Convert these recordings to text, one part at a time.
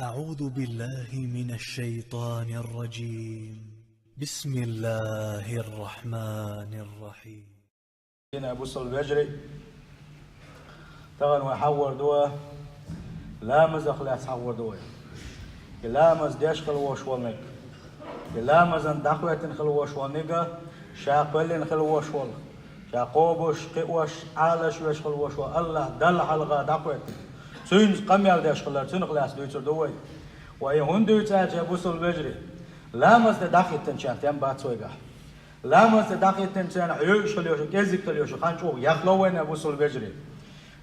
أعوذ بالله من الشيطان الرجيم. بسم الله الرحمن الرحيم. هنا أبص البجري تغن ويحور دوا لامز أخلاص حور دوا لامز ديش خلوش والنك لامز أن دخوة خلوش والنك شاقلين خلوش وال شاقوبش قوش عالش وش خلوش الله دل حلقة دخوة سين قميال ديش خلر سين خلاص دويتر دوا ويهون دويتر أبص البجري لامز دخل تنشان تيم باتسويجا لامز دخل تنشان عيوش خليوش كذب خليوش خانشوا يخلوين أبص البجري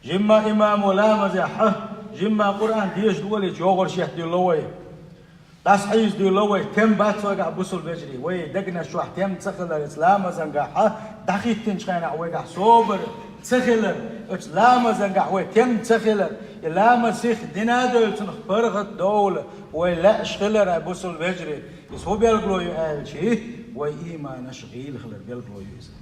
جمّا إمام ولامز حه جمّا قرآن ديش دولي جوغر شيخ دي لوي تصحيح دي لوي تم باتسويجا أبص البجري وي دقنا شو تم تسخل الإسلام زنجا حه دخل تنشان عويجا صوبر تسخل الإسلام زنجا وي تم تسخل لامز سيخ دينادل تنخ برغت دولة ولا شغلر أبص البجري يسوي بيلقلو يقال شيء وإيمان شغيل خلر بيلقلو يوزر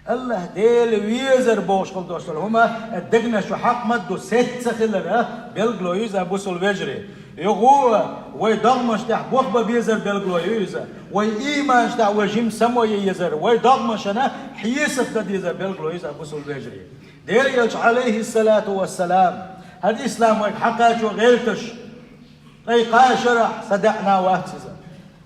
الله ديل ويزر بوش خل دوستل هما الدقنا شو حق مدو ست خلر بيلقلو يوزر أبص البجري يغوه ويضغمش تح بوخبا بيزر بيلقلو يوزر وإيمان تح وجيم سمو يزر ويضغمش أنا حيسف قد يزر بيلقلو يوزر أبص البجري ديل يلج عليه الصلاة والسلام هذا إسلام ويك حقاش وغيرتش أي قاشرح صدقنا واتزا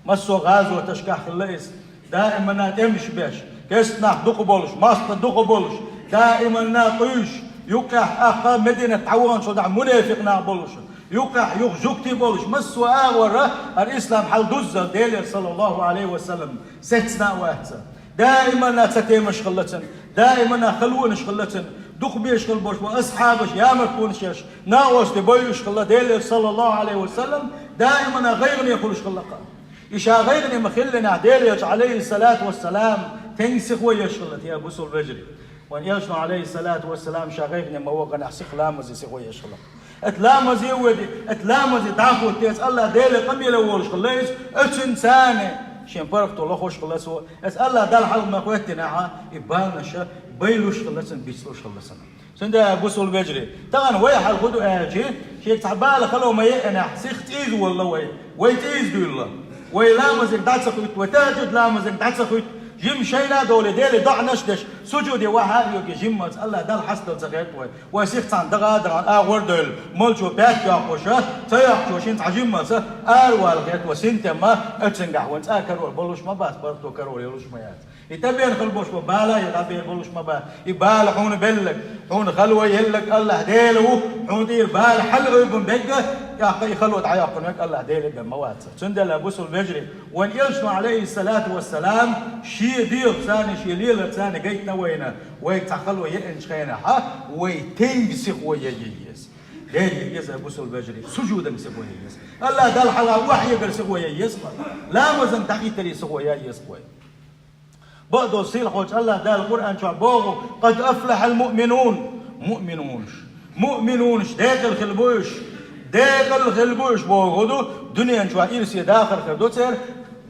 مسو غازو تشكح الليس دائما ناتمش بيش كسنا دقبولش ماست دقبولش دائما ناقيش يقح أخا مدينة تعوان صدع منافق نابولش يقح يخجوكتي بولش مسو آورة الإسلام حل دوزة ديلي صلى الله عليه وسلم ستنا واتزا دائما ناتتيمش خلتن دائما خلونش خلتن دق بيش خلبوش وأصحابش يا مركونش ناوش تبيش خلا ديلي صلى الله عليه وسلم دائما غيرني يقولش خلقا إشا غيرني مخلنا ديلي عليه الصلاة والسلام تنسخ ويشغلت يا أبو سول بجري وأن يشنو عليه الصلاة والسلام شا غيرني موقع نحسخ لامز يسخ ويشغلت اتلامز يودي اتلامز داخل تيس الله ديلي قبيلة وولش خليس اتنساني شين برفتو الله خوش خلصو اس الله دال حلق ما قوتنا يبالنا شا بيلوش خلصن بيسلوش خلصن سندا أبو سول بجري طبعا ويا الغدو اجي شيك تعبال خلو ما يقنع سيخ تيز والله وي تيز دو الله وي لامزك داتسخويت وتاجد لامزك داتسخويت جيم شينا دولي ديلي ضع نشدش سجودي وحال يوكي جيمات الله دال حسدل زغيت ويسيخ تان دغادران وردل ملجو بات ياقوشا تياقشو شين تعجيمات والغيت وسنتما اتسنقح وانت كرول بلوش ما باس برتو كرول يلوش ميات يتبين خلبوش وبالا يتبين بلوش ما باس يبال حون بلك حون خلوه يهلك الله ديلو حون دير بال حلغ يبن بقى يا أخي خلوة عياقن ويك الله ديلي بموات سندل أبو سول بجري وان يلشنو عليه الصلاة والسلام شي دير ثاني شي ليلة ثاني قيتنا وينا ويك تخلوه ينش خينا ها ويتنجسخ ويجيز ديلي يجيز أبو سول بجري سجودا مسخ ويجيز الله دال حلا وحي يقرسخ ويجيز لا مزن تحيط لي سخ ويجيز بعضو سيل خوش الله دال القرآن شعبوه قد أفلح المؤمنون مؤمنونش داخل خلبوش داخل خلبوش بوغدو دنيا شو إيرسي داخل خردوتر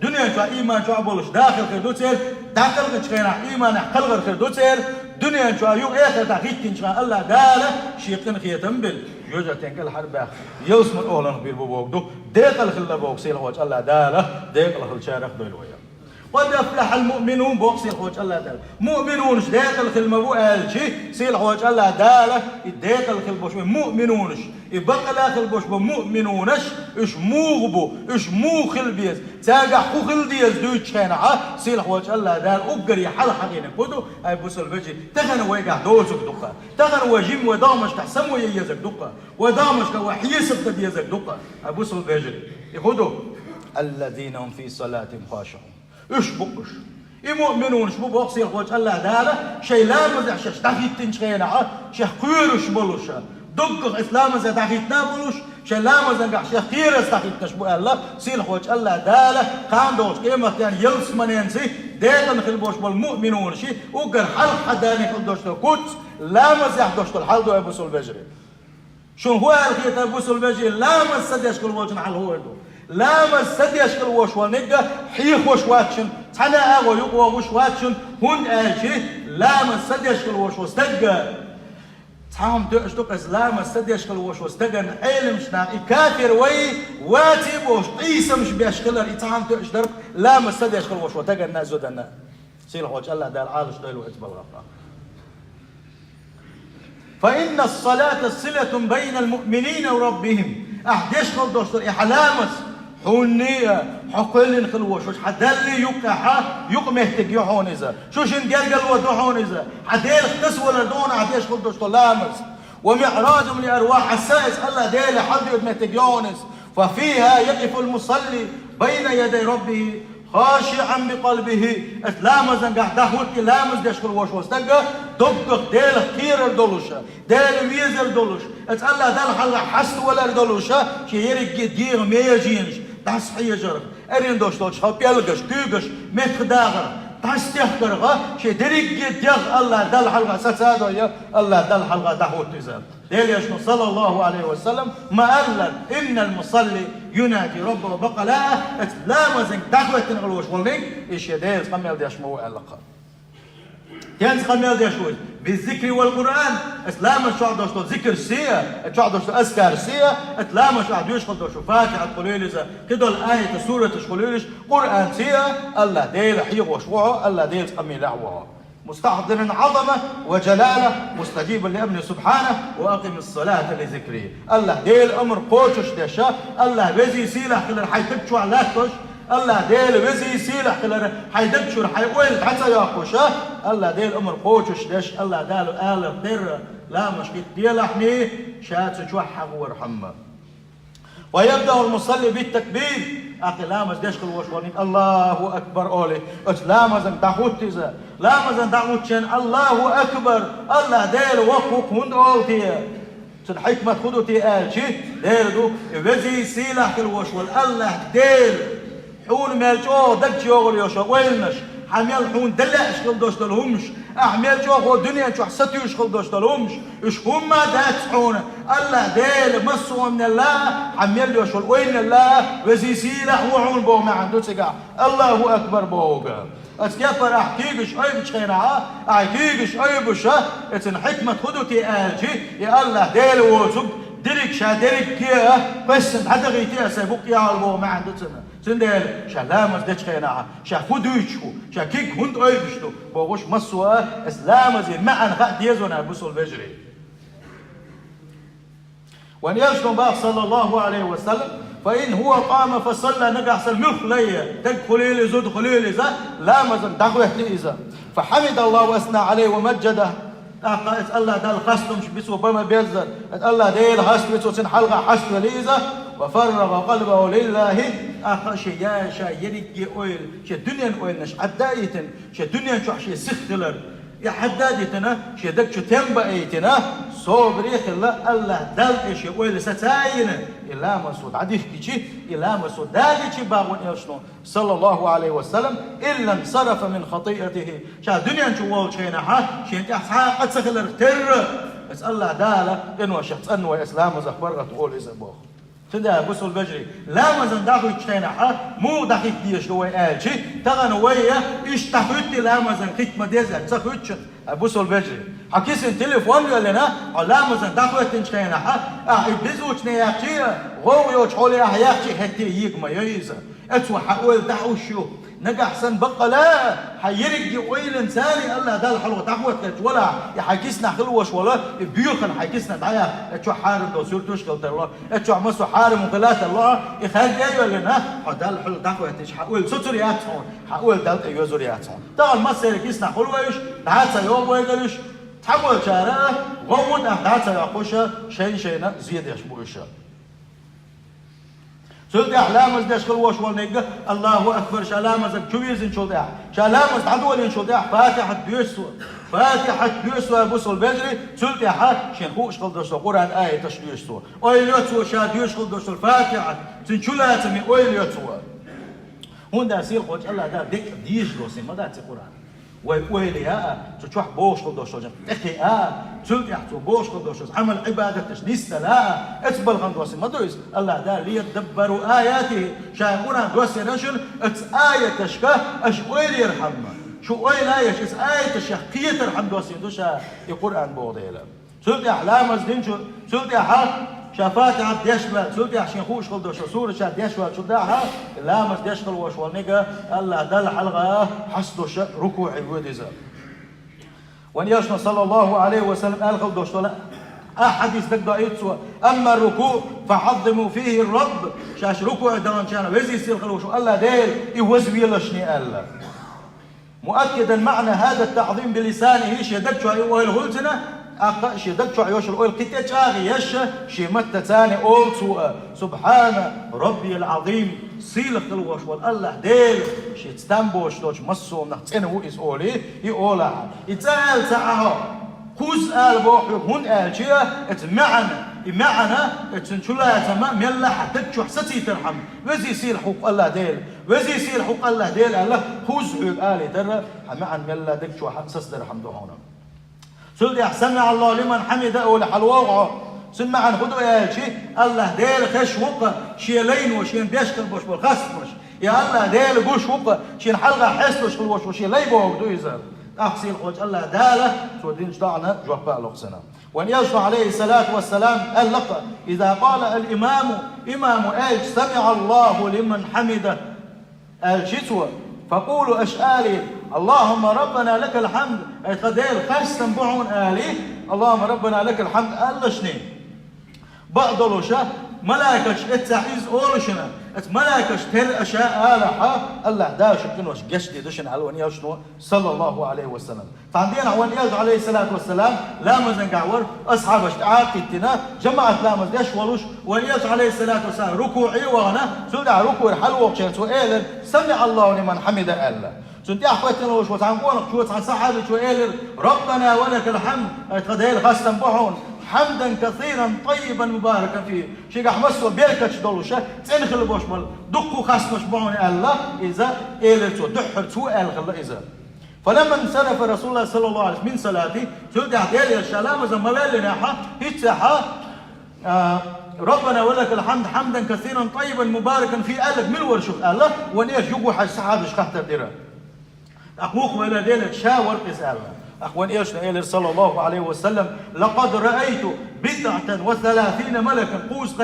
دنيا شو إيمان شو عبولش داخل خردوتر داخل خشخينا إيمان خلغر خردوتر دنيا شو يوم آخر دقيقة شو الله داله شيقتن خيتم بال يوجد تنقل حرباخ يوسم الأولن بير بوغدو داخل خلبوك سيل خوش الله داله داخل خلشارخ دولويا قد أفلح المؤمنون بوكسي الخوج الله داله مؤمنونش داخل خلمبو قال شيء سيل الخوج الله داله داخل خلبوش مؤمنونش يبقى داخل بوش مؤمنونش إيش موغبو إيش مو خلبيز تاجع خو خلديز دوتش كنا سيل الخوج الله دال أقري حل حقينا كده أي بوس البجي تغن ويجع دوزك دقة تغن وجيم ودامش تحسم ويجزك دقة ودامش كوحيس قد يزك دقة أي بوس البجي يخدو الذين هم في صلاة خاشعون إيش بقش يمؤمنون شو بوقسي الخوج الله داله شيء لا مزح شش تحيط تنشينا شيء قيرش بلوش دق إسلام زي تحيطنا بلوش شيء لا مزح شيء قيرس تحيط نشبو الله سيل خوج الله داله قام دوش كيما يعني يلس منينسي داخل خلبوش بالمؤمنون شيء وقر حل حداني خل دوش القدس لا مزح دوش الحل دو أبو سول بجري شو هو الخيط أبو سول بجري لا مزح يشكل وجه على هو دو لا مسد يشكل وش ونجا حيخ وش واتشن تنا أغو يقوى وش واتشن هون أشي لا مسد يشكل وش وستجا تحاهم تقشتق إسلام استديش خل وش واستجن علم شنا كافر وي واتي بوش قيسة مش بيشخلر يتحاهم تقشتر لا مستديش خل وش وتجن نازودنا سيل حوج الله ده العالش ديلو إتبال غفا فإن الصلاة صلة بين المؤمنين وربهم أحديش خل دوشتر إحلامس حونية حقلن خلوش وش حدلي يقحا يقمهتك يحونيزا شوش انجرقل ودوحونيزا حديل اختص ولا دون عديش خل دوشتر لامس ومعراجهم لأرواح السائس الله ديل حد يقمهتك يحونيز ففيها يقف المصلي بين يدي ربه خاشعا بقلبه اتلامزن قاعد داخل كلامز دشكل وش وستقى دبق ديل كثير الدولوشة ديل ميز الدولوش اتقال دل حلقة حست ولا الدولوشة شي يرق ديغ ميجينش تحس حي جرب ارين دوشتوش خب يلقش كيقش متخ داغر تحس تحقرغ شي درق ديغ الله دل حلقة ستادو يا الله دل حلقة داخل تزال ديل يشنو صلى الله عليه وسلم ما قال إن المصلي ينادي ربه بقلاء اتلامزن داخل تنغلوش والنك إيش يديل قميل ديش مو علاقة تيانس قميل ديش وش بالذكر والقرآن اسلام شو عدوشتو ذكر سيا شو عدوشتو أذكار سيا اتلام شو عدوش خدوشو فاتحة قليلزة كده الآية سورة قليلش قرآن سيا الله ديل حيغ وشوعه الله ديل قميل عوه مستحضر عظمة وجلالة مستجيب لأمن سبحانه وأقم الصلاة لذكره الله ديل أمر قوتش دشا الله بزي سيلح كلا حيتبشو علاتش الله ديل بزي سيلح كلا حيتبشو حيقول حتى ياقوشا الله ديل أمر قوتش دش الله دال آل قدر لا مشكلة ديلحني شات شوحه ورحمه ويبدأ المصلي بالتكبير أقلامز دشكل وشوانين الله أكبر أولي أتلامزن دعوتيزا لامزن دعوتشن الله أكبر الله ديل وقوق هند أولتيا تن حكمة خدوتي آلشي ديل دو وزي سيلح كل وشوال الله ديل حون مالجو دكتي يغل يوشا ويلنش حميل حون دلع اشغل دوش دلهمش احميل جو هو دنيا جو حستي اشغل دوش دلهمش اش هما دات حون الله ديل مسوا من الله حميل يوشل وين الله وزي سيلح وحون بو ما عنده تقع الله اكبر بوغا اتكفر احكيقش اي بشخينها احكيقش اي بشا اتن حكمة خدوتي آلجي يا الله ديل ووزق درك شا درك كيه بس حدا غيتي سيبوك يا البو ما عنده تنا سندل شلامز دچ خينا شا خدويشو شا كيك هند ايبشتو بوغش مسوا اسلامز معن خد يزونا بوسول بجري وان يشتم باه صلى الله عليه وسلم فإن هو قام فصلى نقع سلمخ لي تدخلي لي زود خلي لي لامز دعوه ليزا فحمد الله واثنى عليه ومجده الله دال خصم مش بيسو بما بيزر الله ديل خصم بيسو سن حلقة حسن ليزا وفرغ قلبه لله أخش يا شا يريك أويل شا دنيا أويل نش عدايتن شا دنيا شو شيء سختلر يا حدادتنا شا دك شو تنبا ايتنا صبري خلا الله دل إيش أويل ستاين إلا مسود عديف كيشي إلا مسود دالي شي باغون يشنو صلى الله عليه وسلم إلا انصرف من خطيئته شا دنيا شو وول شينا ها شي انت قد سخلر تر بس الله داله إنه شخص أنه إسلام زخبرت تقول إذا بوخ تدا بوسول بجري لا مازن داخل يشتينا حا مو داخل ديش هو آلشي تغن ويا إيش تحوت لا مازن كيك مديزة تسخوتش بوسول بجري حكيسن تليفون لنا لا مازن داخل تنشتينا حا بيزوش نياكشي غو يوش حولي أحياكشي هتي يك ما ييزا أتوا حقول دعوشو نجح سن بقى لا حيرجع ويل إنساني الله ده الحلوة تحوت ولا يحكيسنا خلوش ولا بيوخن حكيسنا دعيا أتوا حارم لو سورتوش قلت الله أتوا مسو حارم وقلات الله يخلي أيوة لنا ده الحلوة تحوت إيش حقول ستورياتهم حقول ده يوزورياتهم ده المسير كيسنا خلوش ده يوم ويجلش تحول شارع غمود ده يقوشه شينا زيد يشبوشه سلت أحلام زدش خلوش والنجا الله أكبر شلام زك شويزن شلتها شلام زعدول شلتها فاتحة يسوع بوسول بدري سلت أحد شنخوش خلدش القرآن آية تشليسوا أويل يسوع شاد يشخلدش الفاتحة تنشلها تمي أويل يسوع هون ده سيل خوش الله ده ديك ديش لوسي ما ده القرآن ويلي تشوح بوش خلدش جم إخي سلت يحتو بوش خلدش عمل عبادتش لسه لا اتبل غندوسي ما دويس الله ده ليتدبروا آياته شايفونها دوسي نشل اتس آية تشكا اش ويلي يرحمنا شو ويل آية اس آية تشكية ترحم دوسي دوشا القرآن بوضيلا سلطي أحلام دينشو سلطي أحا شافات عبد يشبه سلطي أحشين خوش خلدو شصورة شاد يشبه شداها لامز يشغل وشوال نيجا الله دل حلقة حسدو ركوع وديزا وان يشنا صلى الله عليه وسلم قال خلدو شوال أحاديث دقا يتسوى أما الركوع فحظموا فيه الرب شاش ركوع دان شانا وزي سيل خلوشو الله ديل يوزوي لشني الله مؤكدا معنى هذا التعظيم بلسانه شددشو أيوه الهلتنا شددشو أيوش الأول قتة شاغي يش شمت تاني أول سوء سبحان ربي العظيم سيل خلوش والله ديل شتستنبوش دوش مصو نحتنو إس أولي يقولها يتسأل ساعها خوز آل بوحيو هون آل شيء معنا اتنشولا تمام يلا حتى حسيتي ترحم وزي يصير حقوق الله ديل وزي يصير حقوق الله ديل الله خوز حقوق آل ترى معا يلا دك شو حسس ترحم دهونا سلدي سمع الله لمن حمد أول حلوه سمع عن خدوا يا شيء الله ديل خش وقة شيلين وشين بيشكل بوش بالخاص مش يا الله ديل بوش وقة شين حلقة حسوش بالوش وشين ليبو بدو يزال أحسين خوش الله داله شو دين شطعنا جواب لقسنا وأن يشرع عليه الصلاة والسلام اللقى إذا قال الإمام إمام آج سمع الله لمن حمده الشتوى فقولوا أشآلي اللهم ربنا لك الحمد أي قديل خش تنبعون آلي اللهم ربنا لك الحمد ألشني بقدلوشا ملاكش اتعيز أولشنا ملاكش تل أشياء آلحة الله داش كنوش قشدي دشن على ونياش صلى الله عليه وسلم فعندنا ونياش عليه الصلاة والسلام لامز نقعور أصحابش تعاقدتنا جماعة لامز داش ولوش ونياش عليه الصلاة والسلام ركوعي وانا سودع ركوع الحلوة وشين سؤال سمع الله لمن حمد الله سنتي أخواتنا وش وتعنقون شو عن صحابي شو ربنا ولك الحمد قديل خاصة بحون حمدا كثيرا طيبا مباركا فيه شيء حمسوا بيركتش دولوشة تنخل بوش مال دقوا خاص مشبعون الله إذا إيلتو دحر تو ألغ إذا فلما انصرف رسول الله صلى الله عليه وسلم من صلاته سودع ديالي السلام زملال ناحة هتسحة ربنا ولك الحمد حمدا كثيرا طيبا مباركا فيه ألغ من ورشوف الله ونيش يقول حاج صحابش خاطر ديرا أخوك ولا ديلك شاور قسالة أخوان إيشنا إلى صلى الله عليه وسلم لقد رأيت 39 ملكا قوس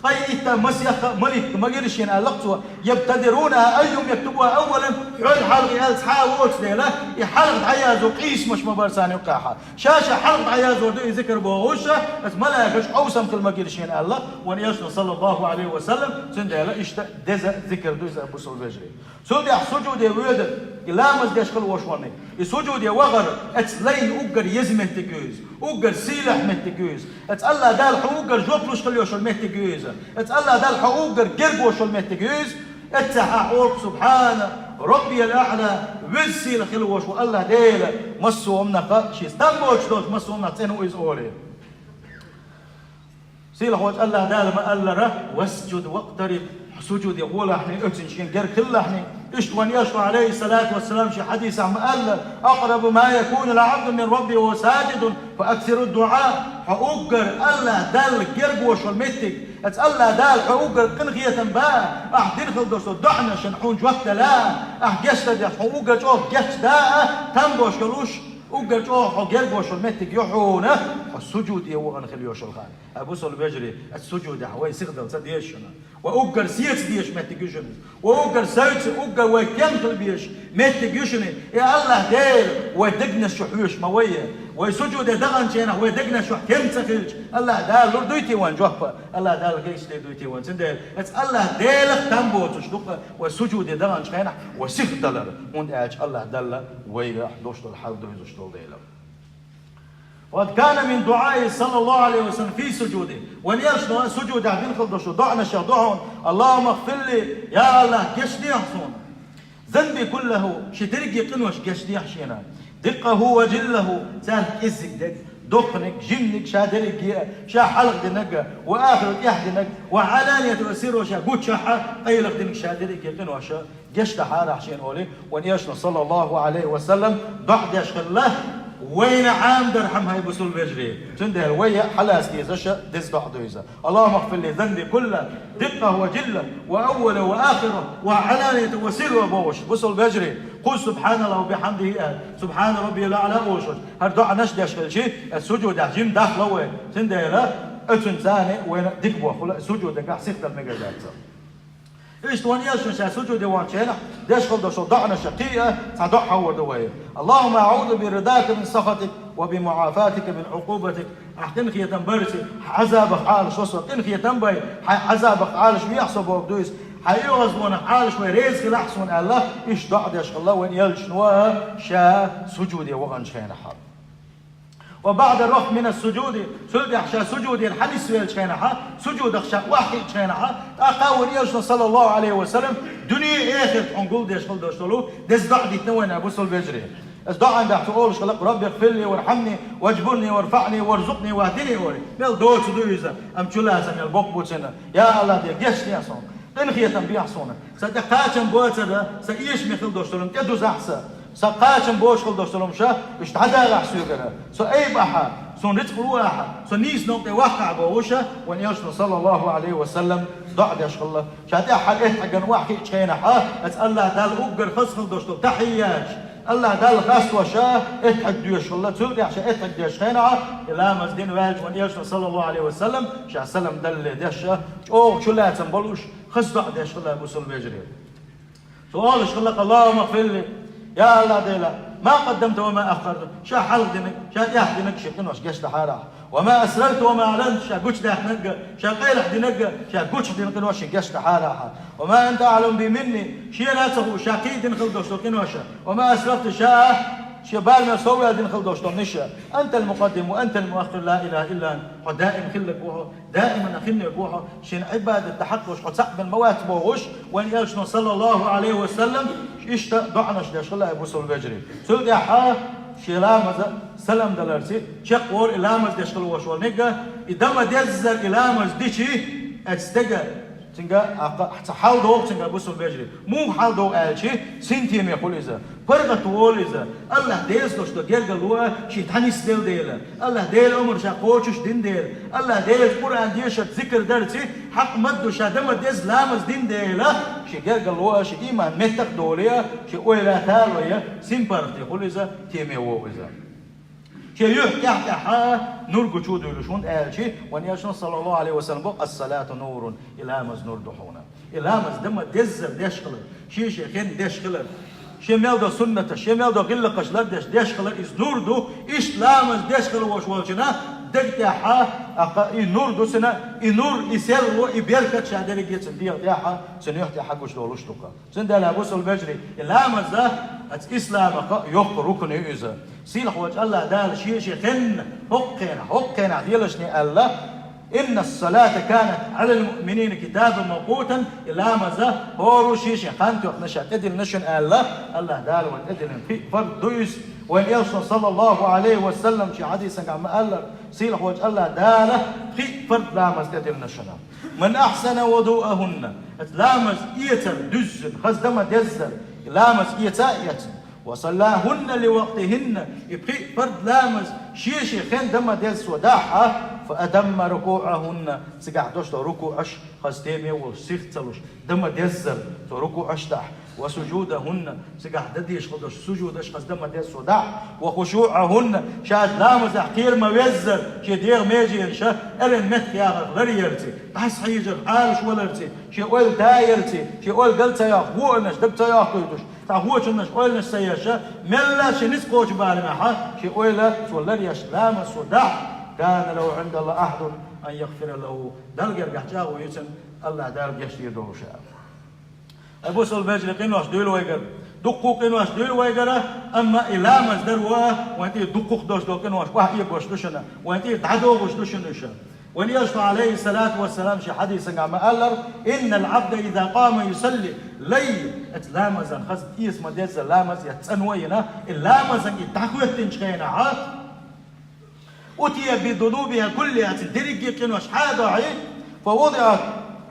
قيئتا مسيخ ملك ما قرشين ألقتها يبتدرونها أيهم يكتبوها أولا يعود حلق ألسحا ووتس ليلة يحلق عيازو قيس مش مبارسان يقاحا شاشة حلق عيازو دي ذكر بوغوشة ملكش أوسم كل ما قرشين الله وان إيشنا صلى الله عليه وسلم سندالة إشتا دزا ذكر دوزا أبو سلفجري سودي سجود ويدر لا مزدش خل وشواني سجود وغر اتلين اوغر يزمه تجوز اوغر سيلح متجوز اتالله دال اوغر جوبلوش خل يوشل متجوز اتالله دال اوغر قرب وشل متجوز اتها اورك سبحان ربي الاعلى وسيل خل وش الله ديل مسو امنا شي استنبوش دوش مسو امنا تنو از اوري سيل هو الله دال ما الله واسجد واقترب سجود يقول احنا اتنشين غير كل احنا اشتوان يشرع عليه الصلاة والسلام شي حديث عم قال اقرب ما يكون العبد من ربه وهو ساجد فاكثر الدعاء حقوقر الله دال قرب وشل متك الله دال حقوقر قنغية با احدين خلدوش دعنا شنحون جوكت لا احجشت حقوقر جوك جهت دا تنبوش كلوش اوغر جو حقير بوشل متك يحونه السجود يو انخل يوشل خان ابو سول بيجري السجود حوي سيخدل صديشنا واوغر سيت ديش متك يجن واوغر سايت اوغر وكنخل بيش متك يجن يا الله دير ودقنا الشحوش مويه وسجود دغن شينا ودقنا شح تمسخلج الله دال لردويتي وان جوفا الله دال جيش دويتي وان سند الله ديلك تنبو تشدق وسجود دغن شينا وسيخدل وند اج الله دل ويلا دوشت الحال دوزشت وقد كان من دعائه صلى الله عليه وسلم في سجوده ونيشنا سجود عبدين خلدشو دعنا شهدعون اللهم اغفر لي يا الله كشدي يحصون ذنبي كله شترك يقنوش كشدي يحشينا دقه وجله سهل كزك دق دقنك جنك شادلك شا حلق دنك واخر يحدنك وعلانية اسير وشا قوت شاحة قيلق دنك شادلك يقنوش جشت حارة حشين أولي ونيشنا صلى الله عليه وسلم بعد يشغل الله وين عام درهم هاي بسول بجري تندهل ويا حلاس كيزشة دز بعضيزة اللهم اغفر لي ذنبي كله دقة وجلة وأول وآخرة وعلانية وسر وبوش بسول بجري قل سبحان الله وبحمده سبحان ربي الأعلى وشوش هردع نشدش كل شيء السجود عجيم داخل وين تندهل اتنزاني وين دقبوا خلا سجود دقع سيخت المجازات إيش تواني إيش نشأ سجود وان شينا داش خل دوشوا ضعنا شقية صدق حور دويه اللهم أعوذ برضاك من سخطك وبمعافاتك من عقوبتك أحكن خي تنبرسي عذابك عالش وصل إن خي تنبي عذابك عالش بيحسب وبدويس حيغزبون عالش ويريز لحسون الله إيش ضع داش الله وين يلش نواه شا سجودي وان شينا حال وبعد الرفع من السجود سجود أخشى سجود الحديث والشينها سجود أخشى واحد شينها أقاول يشنا صلى الله عليه وسلم دنيا آخر عنقول ديش خل دوشتلو دز بعد يتنوين أبو سل بجري أصدق عند أحتقول شلق ربي اغفر لي وارحمني واجبرني وارفعني وارزقني واهدني وري ميل دوت دويزا أم تشولا سمي البوك بوتشنا يا الله دي جيش يا صون تنخي تنبيع صونا صدقاتهم بوتشنا سيش مخل دوشتلو تدو زحسا سقاچم بوش خل دوستلم شا اشتعدا راح سوغنا سو اي بحا سو رزق واحد سو نيس نقطه واقع بوشا ونيشنا صلى الله عليه وسلم ضع داش الله شاتي حلقت حق واحد كينا ها الله دال اوغر خص خل دوستو تحياج الله دال خاص وشا اتحديش الله تسوق عشان اتحديش خينا الى مسدين واج ونيشنا صلى الله عليه وسلم شا سلم دل داش او شلا تنبلوش خص ضع داش الله ابو سلم بيجري سؤال شغلك اللهم اغفر لي يا الله ديلا ما قدمت وما أخرت شا حلق دينك شا ياح دينك شا قنوش قشت حارة وما أسررت وما أعلنت شا قوش داح نقا شا قيلح دينك شا قوش دينك قنوش قشت حارة وما أنت أعلم بي مني شي ناتسه شا قيد دينك قلدوش قنوش وما أسررت شا بالما سوي دين خلدوش نشا أنت المقدم وأنت المؤخر لا إله إلا أنت دائما خلك بوحه دائما أخلك بوحه شين عبادة تحقش وصعب الموات بوحش وإن يلشنا صلى الله عليه وسلم إيش ضعنا شداش الله أبو سول بجري سول يا حا شلامز سلام دلارسي شقور إلامز دشقل وشوال نجا إدام ديزر إلامز ديشي أتستجا تنجا حال دو تنجا أبو سول بجري مو حال دو ألشي سنتيم يقول إذا فرقة طول إذا الله ديز دوش دو جرجل هو شيء تانيس ديل ديلا الله ديل عمر شاقوتش دين ديل الله ديل قرآن ديش ذكر درسي حق مدو شادم ديز لامز دين ديلا شيء جرجل هو شيء إيمان متق دوليا شيء ولا ثالويا سيمبر يقول إذا تيمي هو إذا شيء يحكي حا نور جود يلشون ألشي ونياشنا صلى الله عليه وسلم بق الصلاة نور إلامز نور دحونا إلامز دم ديزر ديشقل شيء خين ديشقل شمال دو سنة شمال دو غلة قشلر ديش خلر إز نور دو إيش لامز ديش خلر وشوالشنا دك تاحا إي نور دو سنة إي نور إسير و إبيركت شادري جيت سندية تاحا سنيح تاحا قش دولوش توكا سندا لابوس البجري لامز ده إسلام يوق ركن إذا سيلح وجه الله دال شيء خن حقنا ديلشني الله إن الصلاة كانت على المؤمنين كتابا موقوتا إلا ماذا هو شيء خانتو نشأ تدل نشن الله دال وتدل في فرد دويس وإن يوصل صلى الله عليه وسلم شي حديث عن الله سيلح وجه الله دال في فرد لامز تدل نشن من أحسن وضوءهن لامز إيتر دز خزدم دزر لامز إيتر وصلاهن لوقتهن يبقي فرد لامز شيشي خين دم ديس وداحة فأدم ركوعهن سقع دوش ركوعش خستيمي وسيختلوش دم ديزر ركوعش داح وسجودهن سقع دديش خدوش سجودش خز دم ديس وداح وخشوعهن شاد لامز احكير ما ويزر شي دير ميجي شا ارن مت يا غريرتي بس حيجر عالش ولرتي شي اول دايرتي شي اول قلت يا قولنش دبت يا قيدوش تعهوش الناس قولنش سياشا ملا شي نسقوش بالمها شي اويلا سولر لامز وداح كان لو عند الله أحد أن يغفر له دلقر قحجاه ويسن الله دلق يشتي دوشا أبو سول بيجري قنواش دويل ويقر دقو قنواش دويل ويقر أما إلامز دروا وانتي دقوق دوش دو قنواش واحد يقوش دوشنا وانتي تعدو وش دوشنشا وليشفع عليه الصلاة والسلام شي حديث عن مألر إن العبد إذا قام يصلي لي اتلامز خصد اسم ديز لامز يتسنوينا اللامز يتحكو يتنشخينا عاد أتي بذنوبها كلها تدرج قنوش حاضعي فوضعت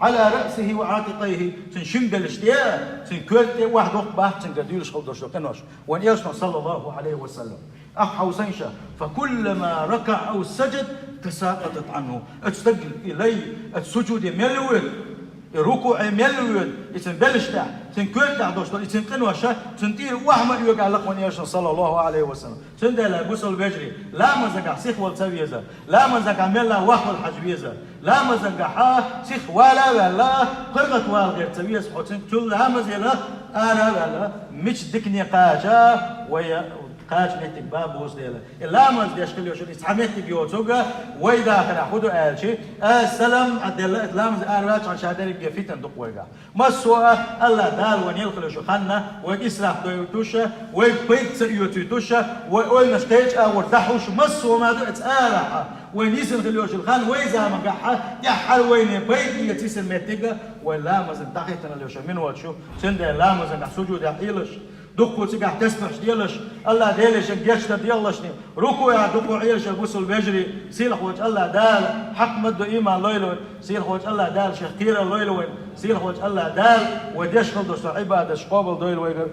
على رأسه وعاتقيه تنشنقل اشتياء تنكرت واحد وقبه تنقديلش خلدوش كنوش وان يسمع صلى الله عليه وسلم حوسنشا فكلما ركع أو سجد تساقطت عنه اتستقل إلي السجود ملوث ركوع ملوث يتنبلشتع تنكرتع دوشتو يتنقنوشا تنتير وحما يوقع لقوان يرشن صلى الله عليه وسلم تندل غسل بجري لا مزقع سيخ والتويزة لا مزقع ملا وحل حجبيزة لا مزقع سيخ ولا قرقت والغير تويز حوتن كل لا مزيلا أنا ولا مش دكني قاجا ويا قاج نهتك باب وصديلا إلا ما زديش كل يوم يتحميتك يوتوجا وإذا آخر أخذوا آلشي السلام عدل إسلام أرواج عن شهادرك جفتن دقوجا ما السؤال الله دال ونيلخل شخنا وإسراف دويتوشا وبيت يوتوشا وإنشتيج أو تحوش ما السؤال ما دو إتآلها ونيسن خليوش الخان وإذا ما جحا يحل وين بيت يتيسن متجا ولا ما زد دقيقة اليوش من واتشو سند لا ما زد سجود يحيلش دقوا تقع تسبح ديالش الله ديالش جشت ديالشني ركوع يا دقوا عيالش الغسل بيجري سيل خوج الله دال حق مد إيمان ليلو سيل خوج الله دال شخير ليلو سيل خوج الله دال وديش خلدوش عبادة قابل دويل ويجر